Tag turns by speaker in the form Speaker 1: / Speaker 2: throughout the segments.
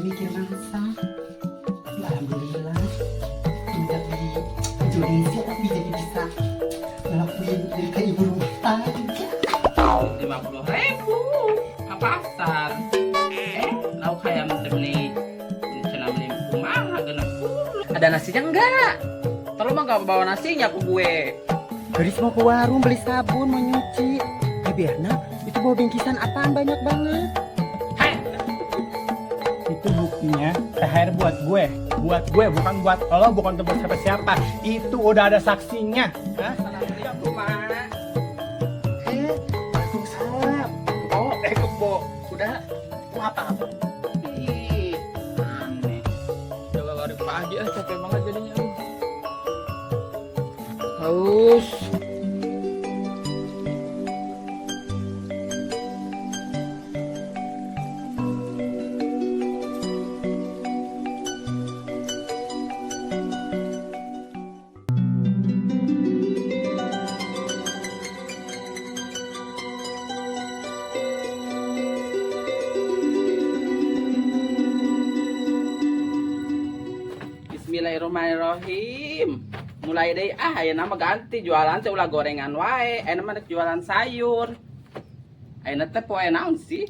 Speaker 1: mikir masak. Ya, alhamdulillah. Tinggal di Indonesia tapi jadi bisa ngelakuin dari kayak ibu rumah tangga.
Speaker 2: 50.000 ke pasar. Lauk ayam beli cina beli rumah genap puluh. Ada nasinya enggak? Terus mah gak bawa nasinya ke gue.
Speaker 1: Gadis mau ke warung beli sabun, mau nyuci. Biarna, itu bawa bingkisan apaan banyak banget.
Speaker 2: Hei,
Speaker 3: Itu buktinya THR buat gue, bukan buat lo, bukan buat siapa-siapa. Itu udah ada saksinya. Hah?
Speaker 2: assalamualaikum mak.
Speaker 1: Waalaikumsalam.
Speaker 3: Oh, kebo. Udah. Mau apa?
Speaker 2: Ih, aneh. Coba baru pagi capek banget jadinya. Haus. Bismillahirrahmanirrahim. Mulai deh aya nama ganti jualan teh ulah gorengan wae, aya nama jualan sayur. Aya teh poe naon sih?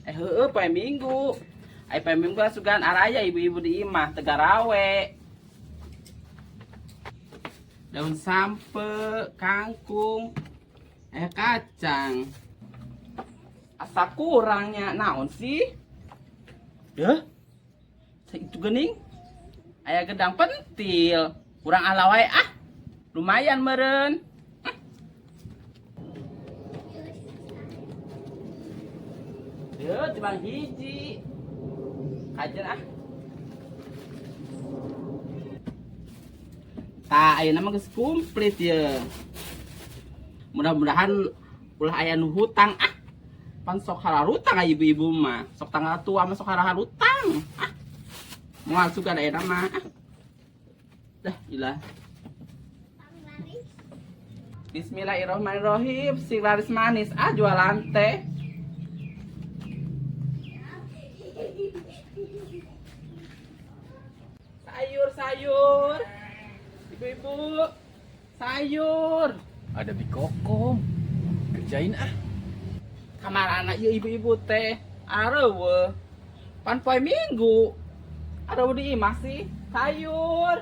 Speaker 2: Heueuh poe Minggu. Aya poe Minggu sugan araya ibu-ibu di imah Tegarawe. Daun sampe, kangkung, kacang. Asa kurangnya naon sih? Deh. Itu gening. Aya gedang pentil, kurang alawai lumayan meren. Yo, cuma hiji. Kajen Tah, ayeuna mah geus komplit ya. Mudah-mudahan ulah aya nu hutang pan sok hararutang ibu-ibu mah. Sok tanggal tua mah sok hararutang. Mau suka ada nama. Dah, ilah. Bismillahirrahmanirrahim. Si laris manis jualan teh. Sayur. Ibu-ibu. Sayur.
Speaker 3: Ada bikokom. Kerjain
Speaker 2: Kamar anak ya ibu-ibu teh. Areueuh. Pan poe Minggu. Ada di masih sayur.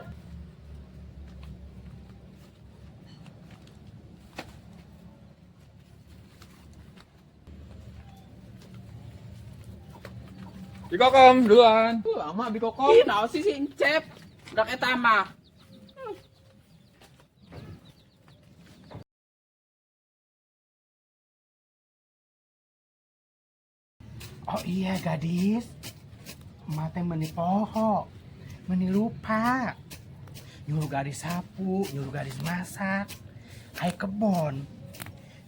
Speaker 3: Bikokom duluan. Lama bikokom.
Speaker 2: Ih, naon sih si Encep? Udah eta mah.
Speaker 3: Oh iya gadis. Mate meni poho, meni lupa. Nyuruh gadis sapu, nyuruh gadis masak. Kayak kebon.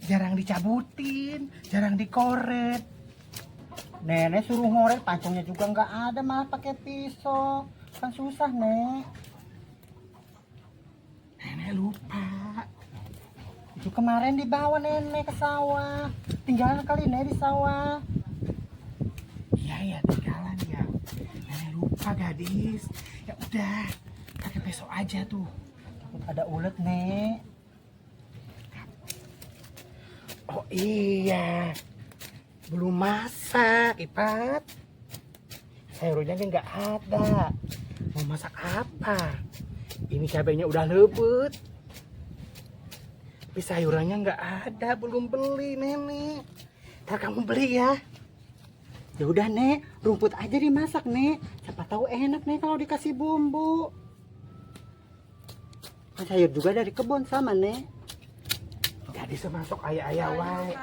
Speaker 3: Jarang dicabutin, jarang dikoret.
Speaker 1: Nenek suruh ngorek, pancungnya juga nggak ada, malah pakai pisau. Kan susah, Nek.
Speaker 3: Nenek lupa.
Speaker 1: Itu kemarin dibawa nenek ke sawah. Tinggalan kali Nek di sawah.
Speaker 3: Iya, tinggalan ya. Nenek lupa gadis. Ya udah, pakai pisau aja tuh.
Speaker 1: Takut ada ulet, Nek.
Speaker 3: Oh iya, belum masak, Ipat. Sayurnya nggak ada. Mau masak apa? Ini cabenya udah lebut. Tapi sayurannya nggak ada, belum beli nenek. Ntar kamu beli ya.
Speaker 1: Ya udah, Nek, rumput aja dimasak, Nek. Siapa tahu enak, Nek, kalau dikasih bumbu. Kan sayur juga dari kebun sama, Nek.
Speaker 3: Jadi semasuk ayah-ayah wae.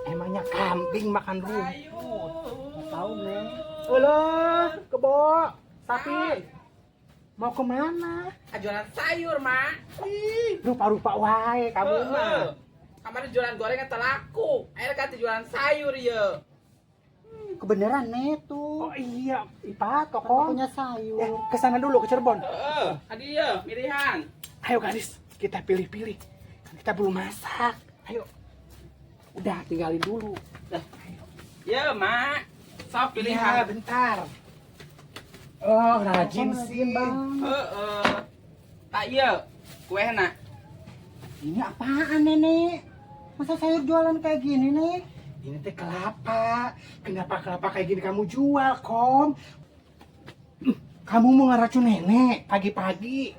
Speaker 3: Emangnya kambing makan rumput.
Speaker 1: Nggak tahu, Nek.
Speaker 3: Halo, kebo, sapi. Mau kemana?
Speaker 2: Jualan sayur, Mak.
Speaker 3: Ih, rupa-rupa wae kamu mah.
Speaker 2: Kemarin jualan gorengan laku. Akhirnya ganti jualan sayur ya.
Speaker 1: Kebeneran, Nek, tuh.
Speaker 3: Oh iya, Ipat,
Speaker 1: Kan
Speaker 3: koko.
Speaker 1: punya sayur.
Speaker 3: Ke sana dulu ke Cirebon.
Speaker 2: Tadi ya, pilihan.
Speaker 3: Ayo gadis, kita pilih-pilih. Kan kita belum masak. Ayo. Udah, tinggalin dulu.
Speaker 2: Ya, Mak. Sok
Speaker 3: Iya,
Speaker 2: pilihan.
Speaker 3: bentar. Oh, rajin
Speaker 1: Rajin
Speaker 3: sih.
Speaker 1: banget.
Speaker 2: Tak iya, kue nak.
Speaker 1: Ini apaan nenek? Masa sayur jualan kayak gini nih?
Speaker 3: Ini teh kelapa. Kenapa kelapa kayak gini kamu jual, Kom? Kamu mau ngeracun nenek pagi-pagi?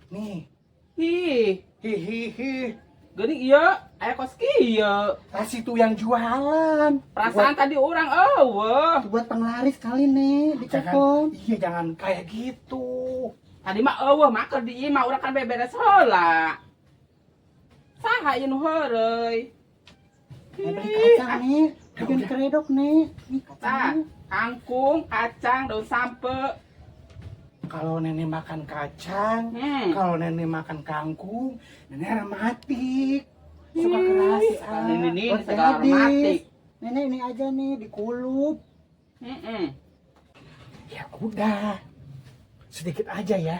Speaker 3: Nih,
Speaker 2: Ih,
Speaker 3: hihihi.
Speaker 2: gini iya, ayah kos iya.
Speaker 3: Kasih tuh yang jualan.
Speaker 2: Perasaan tadi orang, wah.
Speaker 1: Buat penglaris kali nih di
Speaker 3: Jangan,
Speaker 1: Kokom.
Speaker 3: iya jangan kayak gitu.
Speaker 2: Tadi mah maker di imah urang kan beberes heula. Saha ieu nu heureuy?
Speaker 1: Beli kacang nih, bikin keredok nih. Nih
Speaker 2: Tah,
Speaker 1: kacang.
Speaker 2: kangkung, kacang, daun sampe.
Speaker 3: Kalau nenek makan kacang,
Speaker 2: Hmm.
Speaker 3: kalau nenek makan kangkung, nenek aromatik. Suka
Speaker 1: Ih,
Speaker 3: kerasa.
Speaker 2: Ini
Speaker 1: buat
Speaker 2: segala
Speaker 1: gadis.
Speaker 2: aromatik.
Speaker 1: Nenek ini aja nih dikulup.
Speaker 3: Ya udah, sedikit aja ya,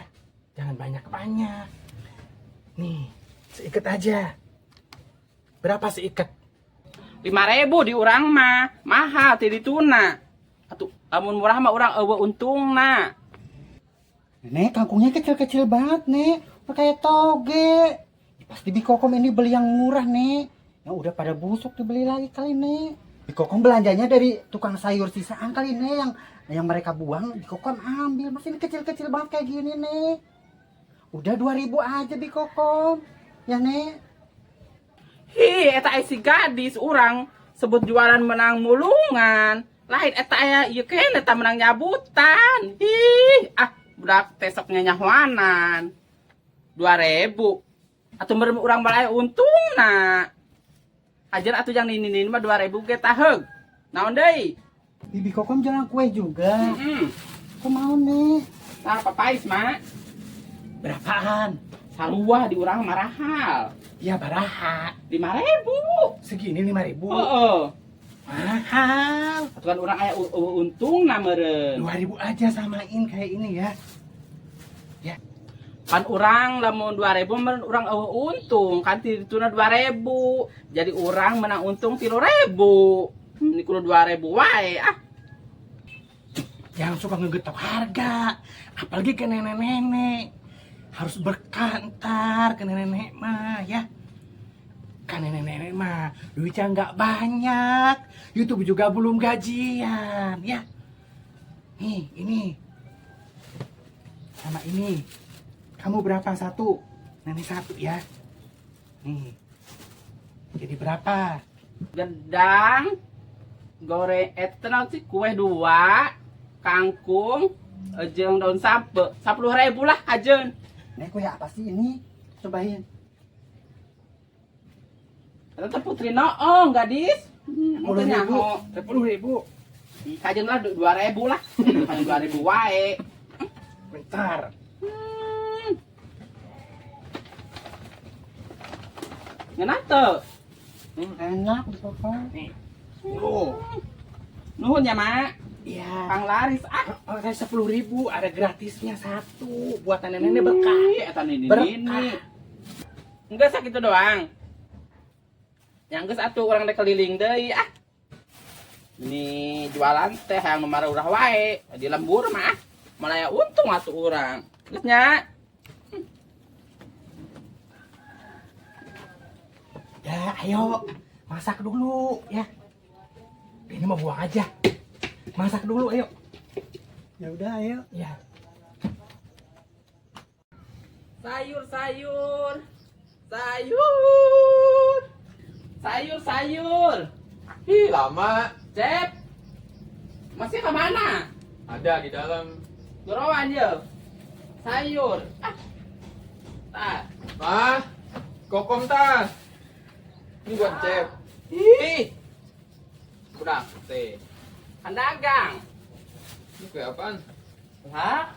Speaker 3: jangan banyak-banyak. Nih, seikat aja. Berapa seikat?
Speaker 2: 5.000 di urang mah, mahal ti dituna. Atuh, amun murah mah urang eueuh untungna.
Speaker 1: Nenek kangkungnya kecil-kecil banget nih, kayak toge. Pasti di Kokom ini beli yang murah nih. Ya udah pada busuk dibeli lagi kali nih. Di Kokom belanjanya dari tukang sayur sisaan kali nih yang mereka buang di Kokom ambil. Masih ini kecil-kecil banget kayak gini nih. Udah 2.000 aja di Kokom. Ya nih.
Speaker 2: Hi, eta si gadis urang sebut jualan menang mulungan. Lain eta aya ieu keneh eta menang nyabutan. Budak tesoknya nyahuanan. 2.000. Atuh meureun urang balaya untungna. Ajar atuh yang nini mah 2.000 ge taheug. Naon deui?
Speaker 1: Bibi Kokom jualan kue juga.
Speaker 2: Heeh.
Speaker 1: Aku mau nih.
Speaker 2: Tah papais mah
Speaker 3: Berapaan?
Speaker 2: saluah di urang marahal.
Speaker 3: Ya baraha.
Speaker 2: 5.000.
Speaker 3: Segini 5.000.
Speaker 2: Heeh.
Speaker 3: Mahal.
Speaker 2: Atuh kan urang aya untungna meureun.
Speaker 3: 2.000 aja samain kayak ini ya.
Speaker 2: Kan urang lamun 2.000 meureun urang untung kan ti dituna 2.000. Jadi urang menang untung 3.000. Ini kudu 2.000 wae
Speaker 3: Jangan suka ngegetok harga. Apalagi ke nenek-nenek. Harus berkah ntar ke nenek-nenek mah ya. Kan nenek-nenek mah duitnya nggak banyak. YouTube juga belum gajian ya. Nih ini. Sama ini. Kamu berapa satu? Nenek satu ya. Nih. Jadi berapa?
Speaker 2: gedang goreng etna sih kue 2 kangkung jeung daun sampe 10.000 lah ajeun.
Speaker 1: Nek kue apa sih ini? Cobain.
Speaker 2: Eta putri noong gadis. Mungkin
Speaker 3: 10.000.
Speaker 2: nyaho
Speaker 3: 10.000.
Speaker 2: kajeun lah 2.000 lah. Kan 2.000 wae.
Speaker 3: Bentar.
Speaker 2: Ngeunah teu?
Speaker 1: Enak di Kokom.
Speaker 3: Nih. Oh.
Speaker 2: Nuhun ya, Mak.
Speaker 3: Iya.
Speaker 2: Kang laris
Speaker 3: Oh, kayak 10.000 ada gratisnya satu buat nenek-nenek berkah.
Speaker 2: Eta ini.
Speaker 3: Berkah.
Speaker 2: Enggak sakitu doang. Yang geus atuh urang dek keliling deui Ini jualan teh hayang numara urang wae. Di lembur mah malaya untung atuh urang. Geus nya.
Speaker 3: Ya, ayo masak dulu ya. Ini mau buang aja. Masak dulu, ayo.
Speaker 1: Ya udah ayo.
Speaker 3: Ya.
Speaker 2: Sayur. Sayur.
Speaker 4: Ih, lama.
Speaker 2: Cep. Masih ke mana?
Speaker 4: Ada di dalam.
Speaker 2: Gorowan ya. Sayur. Tah.
Speaker 4: Mah, kokom tas. Ini buat cep.
Speaker 2: Ih,
Speaker 4: Udah, teh.
Speaker 2: kan dagang.
Speaker 4: Ini kue apaan?
Speaker 2: Hah?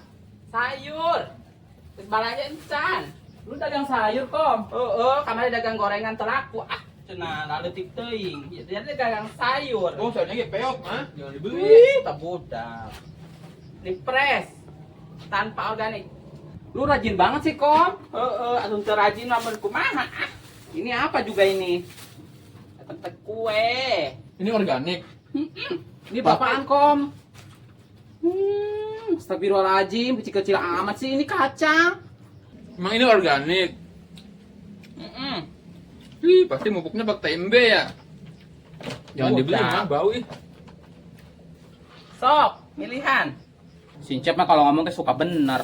Speaker 2: Sayur. Terus balanya encan. Lu dagang sayur, Kom? Kamari dagang gorengan telaku. Cenah laletik teuing. Jadi dagang sayur.
Speaker 4: Oh, sayurnya kayak peok, mah. Jangan dibeli.
Speaker 2: Wih, tak budak. Dipres. Tanpa organik. Lu rajin banget sih, Kom. Atuh teu rajin mah kumaha. Ini apa juga ini? Tetep kue.
Speaker 4: Ini organik.
Speaker 2: Ini bapaan, Kom. Astagfirullahaladzim, kecil-kecil amat sih ini kacang.
Speaker 4: Emang ini organik? Ih, pasti mupuknya pakai tembe ya. Jangan
Speaker 2: Udah.
Speaker 4: dibeli mah bau ih.
Speaker 2: Sok, milihan. Sincep mah kalau ngomong teh suka bener.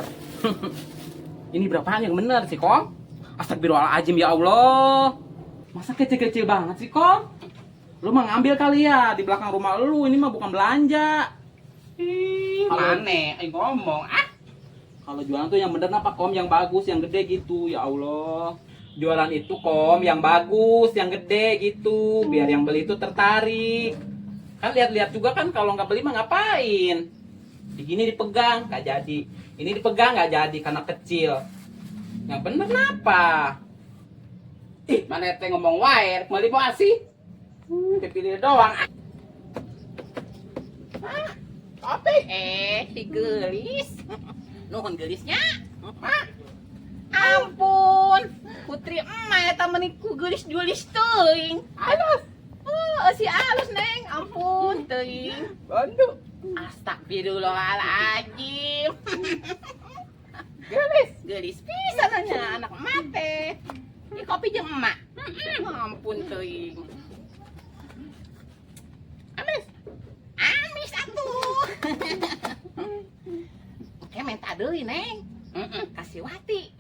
Speaker 2: Ini berapaan yang bener sih, Kong? Astagfirullahaladzim ya Allah. Masa kecil-kecil banget sih, Kong? Lu mah ngambil kali ya di belakang rumah lu, ini mah bukan belanja. Mana? Ngomong ah. Kalau jualan tuh yang bener apa, Kom? Yang bagus, yang gede gitu, ya Allah. Jualan itu, Kom, yang bagus, yang gede gitu, biar yang beli itu tertarik. Kan lihat-lihat juga kan kalau nggak beli mah ngapain? Begini dipegang nggak jadi, ini dipegang nggak jadi karena kecil. Yang bener kenapa? Ih, mana teh ngomong wae, mau sih? Kepilih doang. Kopi? Si gelis. Nuhun gelisnya. Ampun, putri emak eta meniku gelis-gelis teuing. Alus. Si alus neng, ampun teuing. Bandung. Astagfirullahaladzim. Gelis pisan nya anak emak teh. Ini kopi jeung emak. Ampun teuing. Amis atuh. Oke, minta deui neng. Kasih wati.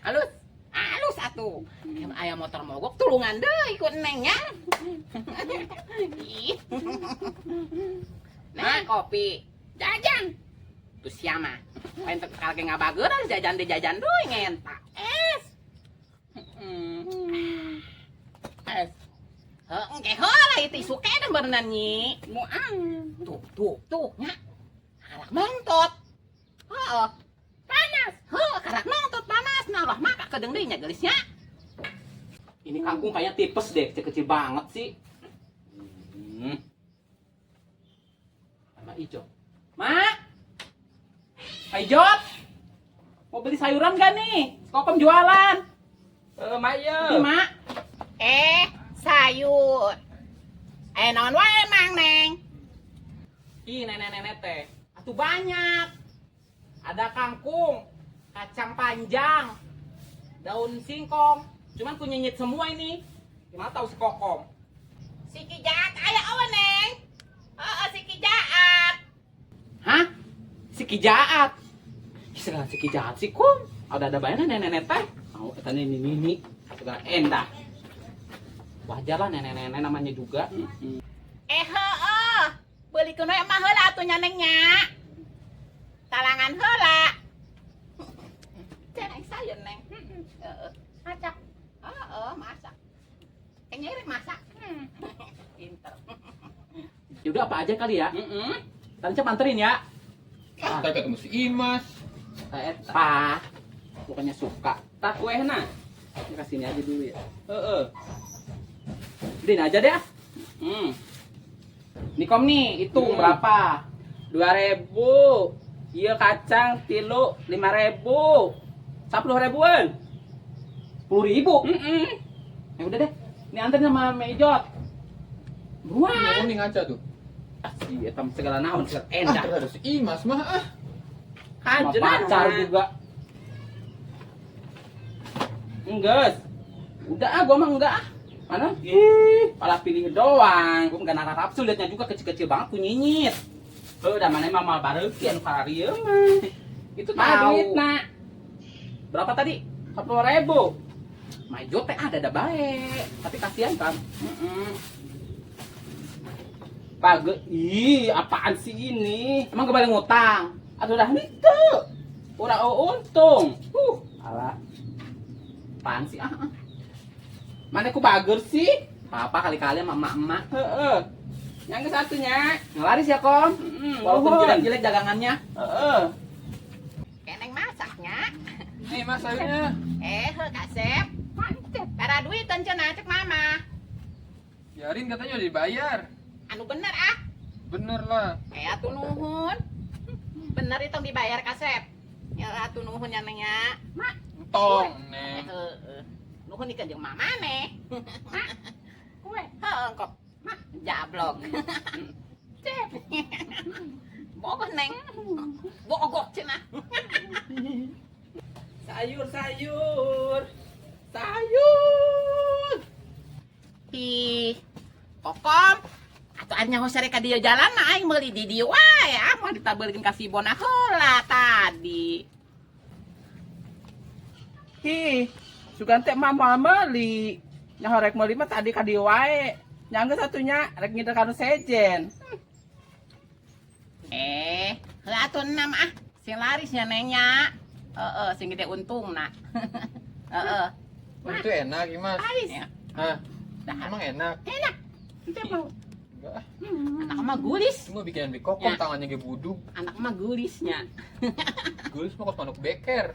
Speaker 2: Alus atuh. Aya motor mogok tulungan deui ku neng nya. Nah, kopi. Jajan. Tuh siapa? Pain teu kage ngabageurang jajan deui ngenta. Es. Engke heula itu suke dan berenang nyi. Tuh nya. Karak nontot. Heeh. Panas. Karak nontot panas. Nah, lah maka kedeung deui nya gelisnya. Ini kangkung kayaknya tipes deh, kecil banget sih. Sama Ijo. Mak. Ijot. Mau beli sayuran gak nih? Kokom jualan. Mak ya. Ini, Mak. Sayur. Naon wae emang, Neng? Ih, nenek-nenek teh. Atuh banyak. Ada kangkung, kacang panjang, daun singkong. Cuman ku nyenyit semua ini. Gimana tahu si Kokom? Si Kijaat aya awan, Neng. Si Kijaat. Hah? Si Kijaat? Segala si Kijaat sih, Kom. Ada bayarnya nenek-nenek teh. Mau eta nini. Segala endah. Wajar lah nenek-nenek namanya juga. Beli kuno emang heula atuh nya Neng nya. Talangan heula. Cenah sayur Neng. Masak. Masak. Kayaknya rek masak. Pinter. Yaudah apa aja kali ya? Tante anterin ya.
Speaker 4: Kita ketemu si Imas.
Speaker 2: Pak, bukannya suka. Tak kuehna. Kasih ini aja dulu ya. Beliin aja deh. Nih Kom nih, hitung berapa? 2.000. Iya kacang tilu 5.000. 10.000-an. 10.000? Ya udah deh. Ini anterin sama Mejot. Buruan.
Speaker 4: Ini ngaca tuh.
Speaker 2: Si etam segala naon segala endah.
Speaker 4: Ada si Imas mah
Speaker 2: Sama pacar juga. Enggak. Udah gua mah enggak. Mana? Malah pilih doang. Gua enggak narapsu liatnya juga kecil-kecil banget ku nyinyit. Udah mana mama bareuki anu kararieu mah. Itu tahu duitna. Berapa tadi? 10.000. Majo teh ada bae. Tapi kasihan kan. Apaan sih ini? Emang kembali ngutang? Aduh dah itu. Ura untung. Alah. Apaan sih? Mana ku bager sih? Apa kali-kali sama emak-emak. Yang ke satunya. Ngelaris ya, Kom. Walaupun jelek-jelek dagangannya. Keneng masaknya.
Speaker 4: Nih Mas sayurnya.
Speaker 2: Kasep. Mantep. Para duit cenah cek mama.
Speaker 4: Biarin katanya udah dibayar.
Speaker 2: Anu bener
Speaker 4: Bener lah.
Speaker 2: atuh nuhun. Bener itu dibayar Kasep. Ya atuh nuhun ya Neng ya. Mak.
Speaker 4: Entong, Neng.
Speaker 2: Nuhun ikan jeung mama nih. Mak. Kue. Engkop. Mak jablok. Cep. Pokok neng. Bogok cenah. Sayur. Ih, Kokom. Atuh anya hosere ka dieu jalan mah aing meuli di dieu wae, mau ditabelkeun ka si Bona heula tadi. Hi, sugan teh mah moal meuli. Nya horek meuli mah tadi ka dieu wae. Nya geus satunya rek ngidel ka nu sejen. Heula atuh enam ah. Sing laris nya nengnya. Sing gede untungna.
Speaker 4: Oh, itu enak, Mas.
Speaker 2: Laris.
Speaker 4: Hah? Emang enak?
Speaker 2: Enak. Ente mau
Speaker 4: Enggak.
Speaker 2: anak mah gulis.
Speaker 4: Cuma bikinan Bikokom
Speaker 2: Ya.
Speaker 4: tangannya ge buduk.
Speaker 2: Anak mah gulisnya.
Speaker 4: Gulis mah kos manuk beker.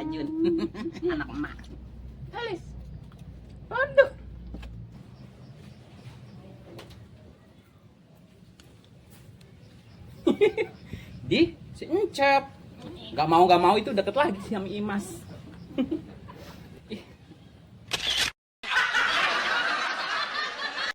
Speaker 2: Ajun. Anak emak. Gulis. Aduh. Di si Encep. Gak mau itu deket lagi si sama Imas.